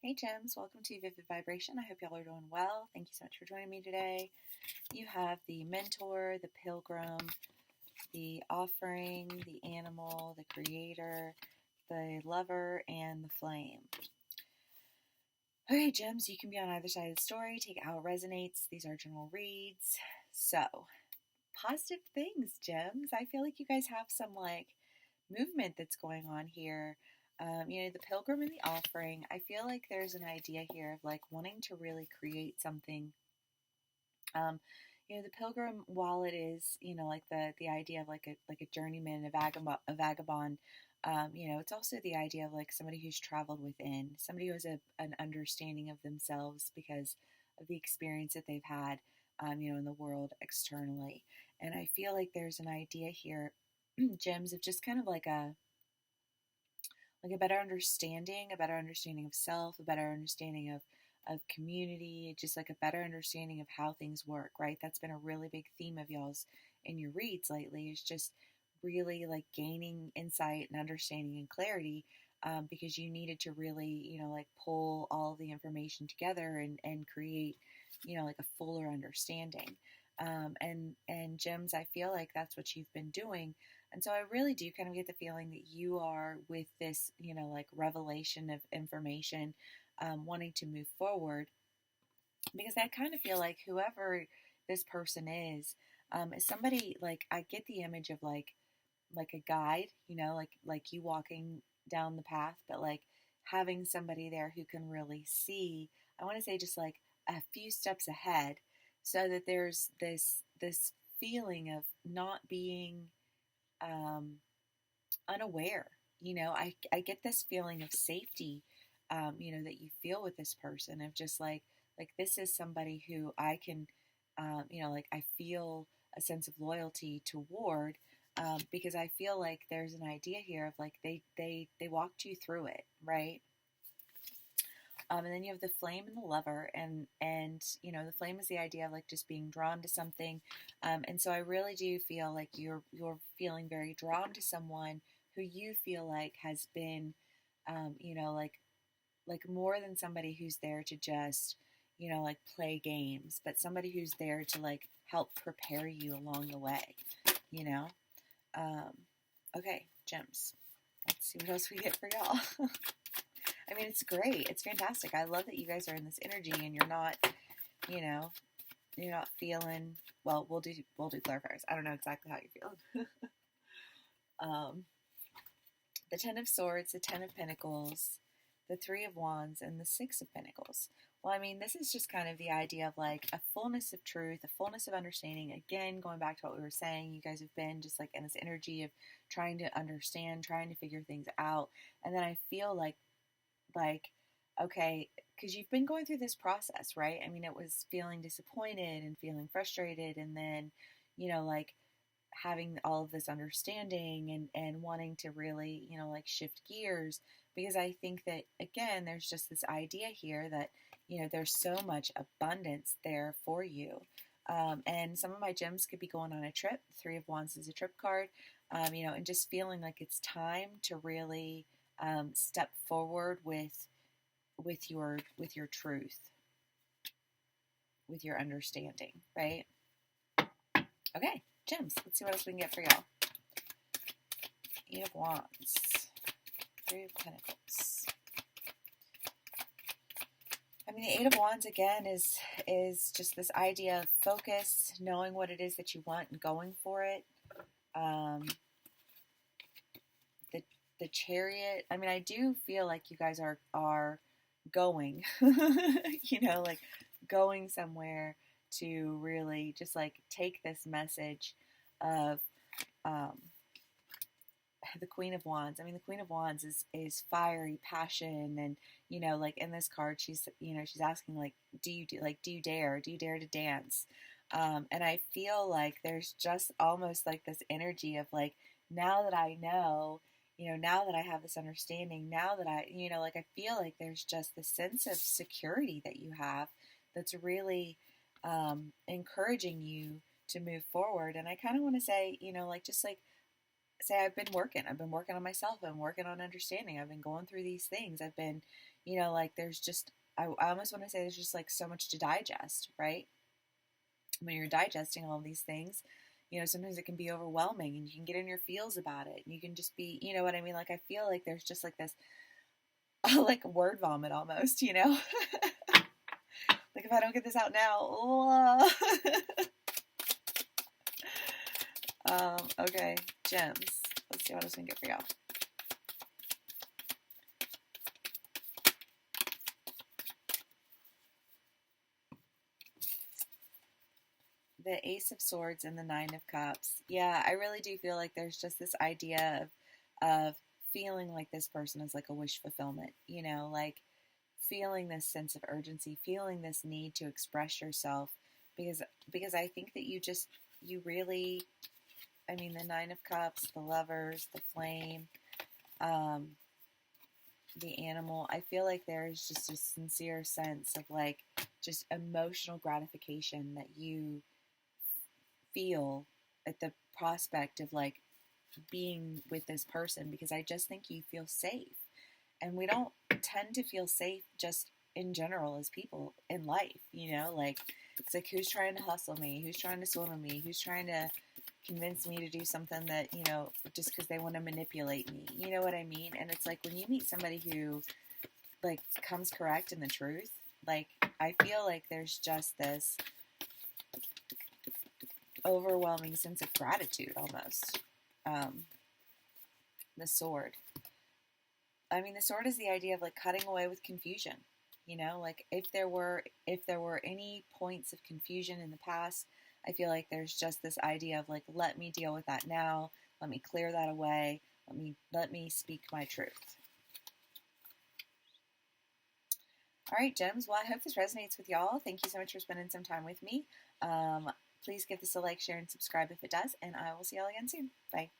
Hey Gems, welcome to Vivid Vibration. I hope y'all are doing well. Thank you so much for joining me today. You have the mentor, the pilgrim, the offering, the animal, the creator, the lover, and the flame. Okay, Gems, you can be on either side of the story. Take it how it resonates. These are general reads. So, positive things, Gems. I feel like you guys have some movement that's going on here. The pilgrim and the offering, I feel like there's an idea here of wanting to really create something. The pilgrim, while it is, the idea of like a journeyman, a vagabond, it's also the idea of somebody who's traveled within, somebody who has an understanding of themselves because of the experience that they've had, in the world externally. And I feel like there's an idea here, Gems, of just kind of a better understanding of self, a better understanding of community, just like a better understanding of how things work, right? That's been a really big theme of y'all's in your reads lately, is just really gaining insight and understanding and clarity, because you needed to really, pull all the information together and create, a fuller understanding. And Gems, I feel like that's what you've been doing. And so I really do kind of get the feeling that you are with this, revelation of information, wanting to move forward, because I kind of feel like whoever this person is somebody, I get the image of like a guide, like you walking down the path, but having somebody there who can really see, I want to say just a few steps ahead, so that there's this feeling of not being unaware. I get this feeling of safety, that you feel with this person, of just this is somebody who I can, I feel a sense of loyalty toward, because I feel like there's an idea here of they walked you through it, right? And then you have the flame and the lover, and the flame is the idea of just being drawn to something, and so I really do feel like you're feeling very drawn to someone who you feel like has been, more than somebody who's there to just play games, but somebody who's there to help prepare you along the way, you know. Um, okay, Gems. Let's see what else we get for y'all. I mean, it's great. It's fantastic. I love that you guys are in this energy and you're not, you're not feeling, well, we'll do clarifiers. I don't know exactly how you're feeling. The Ten of Swords, the Ten of Pentacles, the Three of Wands, and the Six of Pentacles. Well, I mean, this is just kind of the idea of a fullness of truth, a fullness of understanding. Again, going back to what we were saying, you guys have been just in this energy of trying to understand, trying to figure things out. And then I feel okay, because you've been going through this process, right? I mean, it was feeling disappointed and feeling frustrated, and then, having all of this understanding and wanting to really, shift gears, because I think that, again, there's just this idea here that, there's so much abundance there for you. And some of my gems could be going on a trip. Three of Wands is a trip card, and just feeling like it's time to really step forward with your truth, with your understanding, right? Okay, gems. Let's see what else we can get for y'all. Eight of Wands, Three of Pentacles. I mean, the Eight of Wands again is just this idea of focus, knowing what it is that you want and going for it. The Chariot. I mean, I do feel like you guys are going, going somewhere to really just take this message of the Queen of Wands. I mean, the Queen of Wands is fiery passion, and in this card, she's asking do you dare to dance? And I feel like there's just almost this energy of now that I know, now that I have this understanding, now that I, I feel like there's just this sense of security that you have that's really encouraging you to move forward. And I kind of want to say, say I've been working on myself. I'm working on understanding. I've been going through these things. I've been, You know, like there's just, I almost want to say there's just like so much to digest, right? When you're digesting all these things, you know, sometimes it can be overwhelming and you can get in your feels about it. And you can just be, you know what I mean? Like, I feel like there's just like this, like word vomit almost, you know? Like, if I don't get this out now, okay, gems. Let's see what else we can get for y'all. The Ace of Swords and the Nine of Cups. Yeah, I really do feel like there's just this idea of feeling like this person is like a wish fulfillment, you know, like feeling this sense of urgency, feeling this need to express yourself because I think that you really, I mean, the Nine of Cups, the Lovers, the Flame, um, the Animal. I feel like there's just a sincere sense of like just emotional gratification that you feel at the prospect of like being with this person, because I just think you feel safe. And we don't tend to feel safe just in general as people in life, you know? Like, it's like, who's trying to hustle me? Who's trying to swindle me? Who's trying to convince me to do something that, you know, just because they want to manipulate me? You know what I mean? And it's like, when you meet somebody who, like, comes correct in the truth, like, I feel like there's just this overwhelming sense of gratitude almost. The sword. I mean, the sword is the idea of like cutting away with confusion. You know, like if there were any points of confusion in the past, I feel like there's just this idea of like, let me deal with that now. Let me clear that away. Let me speak my truth. All right, gems. Well, I hope this resonates with y'all. Thank you so much for spending some time with me. Please give this a like, share, and subscribe if it does, and I will see y'all again soon. Bye.